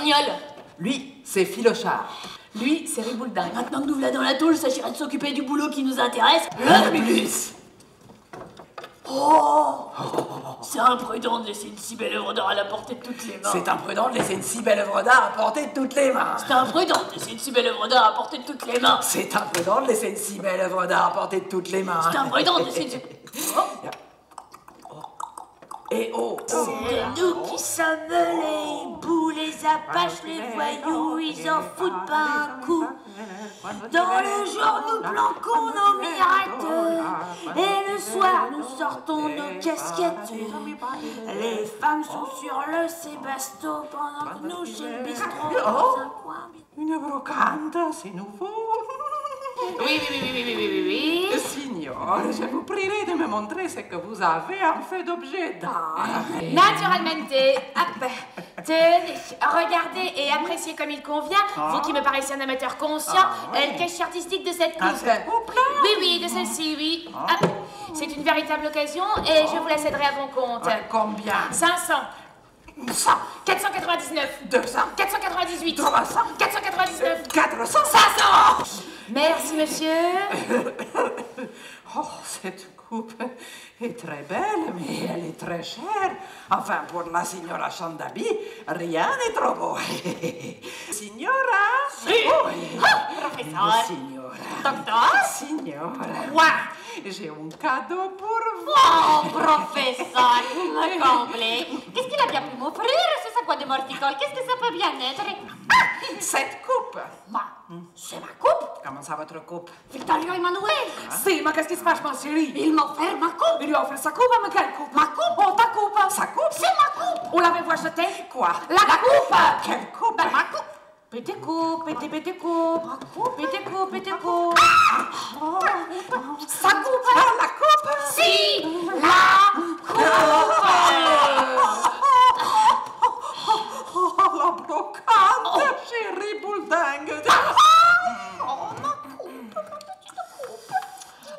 Rossignol. Lui, c'est Filochard. Lui, c'est Ribouledingue. Maintenant que nous voilà dans la tôle, s'agirait de s'occuper du boulot qui nous intéresse. Le plus. Oh, c'est imprudent de laisser une si belle œuvre d'art à la portée de toutes les mains. C'est imprudent de laisser une si belle œuvre d'art à portée de toutes les mains. C'est imprudent de laisser une si belle œuvre d'art à portée de toutes les mains. C'est imprudent de laisser une si belle œuvre d'art à portée de toutes les mains. C'est imprudent de laisser une... Et oh, C'est nous qui sommes les bouts, les apaches, les voyous, ils en foutent pas un coup. Dans le jour, nous planquons nos mirettes, et le soir, nous sortons nos casquettes. Les femmes sont sur le sébasto, pendant que nous, chez le bistrot, dans un coin. Une brocante, c'est nouveau. Oui. Signor, je vous prierai de me montrer ce que vous avez en fait d'objet d'art. Naturalmente. Hop. Tenez, regardez et appréciez comme il convient, vous qui me paraissez un amateur conscient, le cachet artistique de cette coupe. Oui, de celle-ci, oui. Hop. C'est une véritable occasion et je vous la céderai à bon compte. Combien? 500. 100, 499. 200, 498. 300, 499. 400, 500. Merci, monsieur. Oh, cette coupe est très belle, mais elle est très chère. Enfin, pour la signora Chandabi, rien n'est trop beau. Signora? Si. Professeur. Signora. Docteur. Signora. Quoi? J'ai un cadeau pour vous. Oh, professeur, vous me comblez. Qu'est-ce qu'il a bien pu m'offrir, ce sac de morticole? Qu'est-ce que ça peut bien être? Cette coupe. C'est ma coupe? Comment ça, votre coupe? Victorio Emanuele. si, ma qu'est-ce qui se passe, ma chérie? Il m'a offert ma coupe. Il lui a offert sa coupe, mais quelle coupe? Ma coupe? Oh, ta coupe? Sa coupe? C'est ma coupe. On l'avait acheté? Quoi? La coupe. Quelle coupe? Ben, ma coupe. Pété coupe, pété coupe. Pété coupe, pété coupe. Sa coupe. La coupe? Si, la coupe. Oh, la brocante, chérie Bouledingue.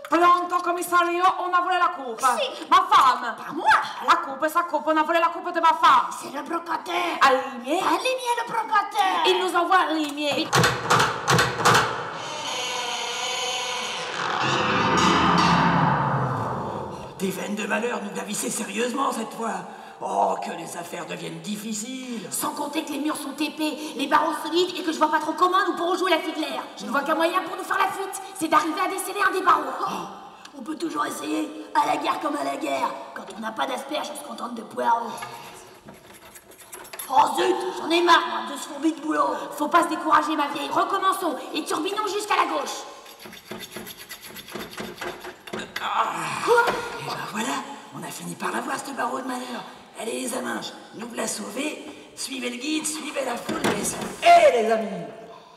Pronto, commissario, on a volé la coupe. Si. Ma femme. Pas moi. La coupe, sa coupe, on a volé la coupe de ma femme. C'est le brocataire. Alimier. Alimier le brocataire. Il nous envoie Alimier. Des veines de malheur nous gravissez sérieusement cette fois. Oh, que les affaires deviennent difficiles. Sans compter que les murs sont épais, les barreaux solides et que je vois pas trop comment nous pourrons jouer la fiddler. Je ne vois qu'un moyen pour nous faire la fuite, c'est d'arriver à déceler un des barreaux. On peut toujours essayer, à la guerre comme à la guerre. Quand on n'a pas d'asperges, on se contente de poireaux. Oh zut, j'en ai marre moi, de ce fourbi de boulot. Faut pas se décourager, ma vieille. Recommençons et turbinons jusqu'à la gauche. Et ben voilà, on a fini par l'avoir ce barreau de malheur. Allez les aminges, nous la sauver. Suivez le guide, suivez la foule, messieurs. Eh les amis,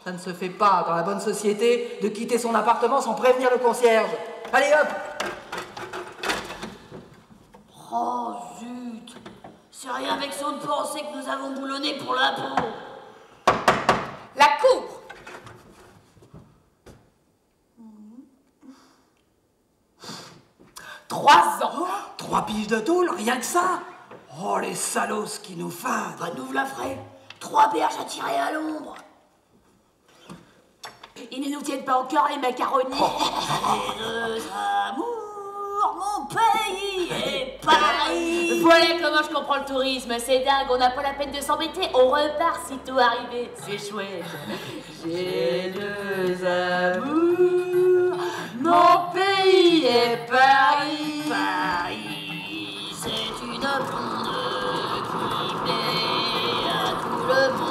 ça ne se fait pas dans la bonne société de quitter son appartement sans prévenir le concierge. Allez hop. Oh zut, c'est rien avec son de penser que nous avons boulonné pour l'impôt. La cour. Oh, 3 piges de tôle, rien que ça. Oh, les salauds ce qui nous fadent. Bah nous la ferait. 3 berges à tirer à l'ombre. Ils ne nous tiennent pas au cœur, les macaronis. Les deux amours, mon pays et Paris. Voilà comment je comprends le tourisme, c'est dingue, on n'a pas la peine de s'embêter, on repart sitôt arrivé, c'est chouette. J'ai deux amours, mon pays est Paris. Paris, c'est une blonde qui plaît à tout le monde.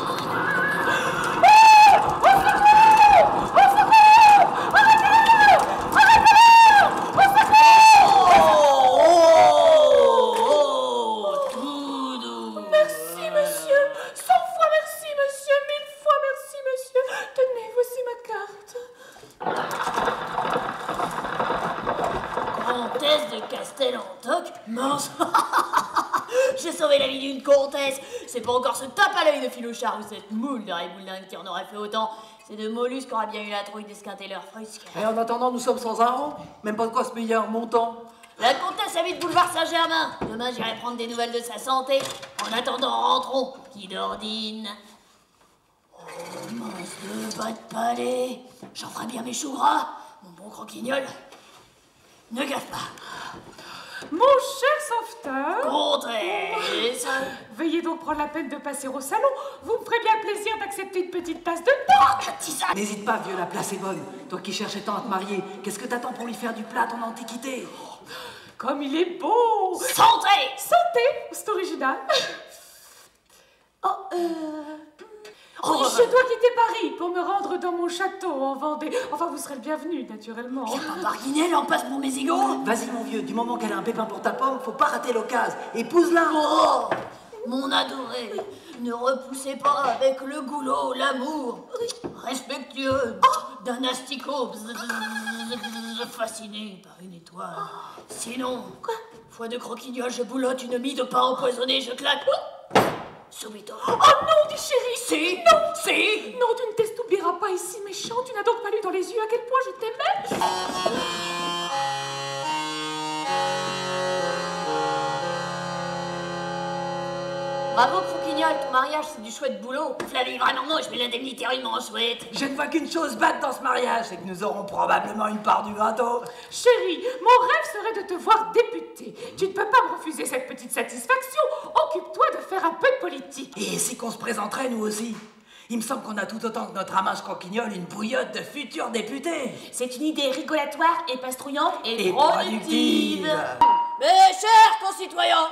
Mince. J'ai sauvé la vie d'une comtesse. C'est pas encore ce tape à l'œil de Filochard ou cette moule de Ribouledingue qui en aurait fait autant. C'est de mollusques qu'aura bien eu la trouille d'esquinter leur frusque. Et en attendant, nous sommes sans un rond. Même pas de quoi se payer un montant. La comtesse habite boulevard Saint-Germain. Demain, j'irai prendre des nouvelles de sa santé. En attendant, rentrons. Qui d'ordine. Commence de bas de palais. J'en ferai bien mes choux gras, mon bon croquignol. Ne gaffe pas. Mon cher sauveteur, Comtesse. veuillez donc prendre la peine de passer au salon. Vous me ferez bien plaisir d'accepter une petite tasse de thé. Tisane. N'hésite pas, vieux, la place est bonne. Toi qui cherchais tant à te marier, qu'est-ce que t'attends pour lui faire du plat ton antiquité? Comme il est beau. Santé. Santé, c'est original. Oh, Je dois quitter Paris pour me rendre dans mon château en Vendée. Enfin, vous serez le bienvenu, naturellement. Barguinelle en passe pour mes égaux. Vas-y, mon vieux, du moment qu'elle a un pépin pour ta pomme, faut pas rater l'occasion. Épouse-la. Oh, mon adoré, ne repoussez pas avec le goulot l'amour respectueux d'un asticot fasciné par une étoile. Sinon, foi de croquignol, je boulotte une mie de pain empoisonné, je claque. Subito. Oh non, dit chérie. Si, non, si. Non, tu ne t'estoublieras pas ici, méchant. Tu n'as donc pas lu dans les yeux à quel point je t'aimais. Bravo croquignol, ton mariage c'est du chouette boulot. Flavie, vraiment moche, mais l'indemnité rudement chouette. Je ne vois qu'une chose batte dans ce mariage, c'est que nous aurons probablement une part du gâteau. Chérie, mon rêve serait de te voir députée. Tu ne peux pas me refuser cette petite satisfaction. Occupe-toi de faire un peu de politique. Et si qu'on se présenterait nous aussi? Il me semble qu'on a tout autant que notre amage croquignol une bouillotte de futurs députés. C'est une idée rigolatoire et pastrouillante et, Et productive. Mes chers concitoyens,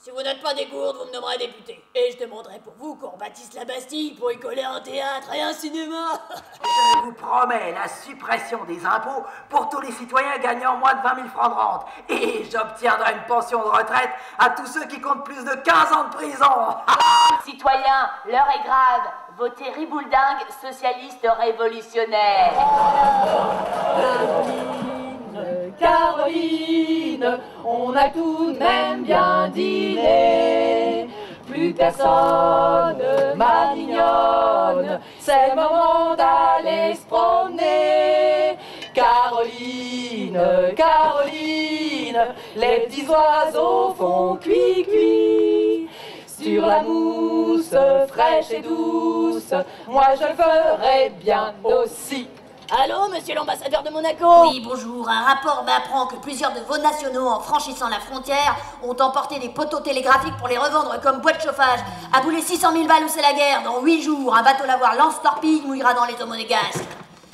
si vous n'êtes pas des gourdes, vous me nommerez député. Et je demanderai pour vous qu'on bâtisse la Bastille pour y coller un théâtre et un cinéma. Je vous promets la suppression des impôts pour tous les citoyens gagnant moins de 20 000 francs de rente. Et j'obtiendrai une pension de retraite à tous ceux qui comptent plus de 15 ans de prison. Citoyens, l'heure est grave. Votez Ribouledingue, socialiste révolutionnaire. Caroline, on a tout de même bien dîné. Plus personne ne m'adignonne, c'est le moment d'aller se promener. Caroline, Caroline, les petits oiseaux font cuit-cuit. Sur la mousse fraîche et douce, moi je le ferai bien aussi. Allô, monsieur l'ambassadeur de Monaco? Oui, bonjour. Un rapport m'apprend que plusieurs de vos nationaux, en franchissant la frontière, ont emporté des poteaux télégraphiques pour les revendre comme bois de chauffage. À bouler 600 000 balles où c'est la guerre, dans 8 jours, un bateau lavoir lance-torpille mouillera dans les eaux monégasques.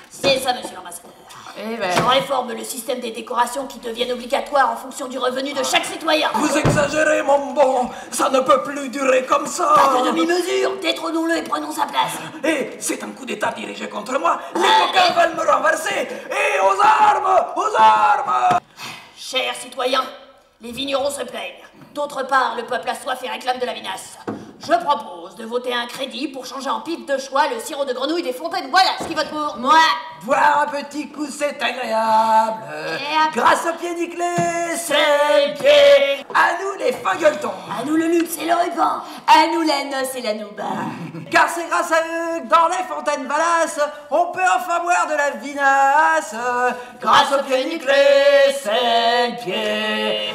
C'est ça, monsieur l'ambassadeur. Eh ben... Je réforme le système des décorations qui deviennent obligatoires en fonction du revenu de chaque citoyen. Vous exagérez, mon bon. Ça ne peut plus durer comme ça. Pas de demi-mesure. Détrônons-le et prenons sa place. Et c'est un coup d'État dirigé contre moi. Les coquins veulent me renverser. Et aux armes! Aux armes! Chers citoyens, les vignerons se plaignent. D'autre part, le peuple a soif et réclame de la vinasse. Je propose de voter un crédit pour changer en pipe de choix le sirop de grenouille des fontaines. Voilà ce qui vote pour moi. Boire un petit coup, c'est agréable. Grâce au pied nickelé, c'est le pied. À nous les fins gueuletons. À nous le luxe et le ruban. À nous la noce et la nouba. Car c'est grâce à eux que dans les fontaines Valas, on peut enfin boire de la vinasse. Grâce au pied nickelé, c'est le pied.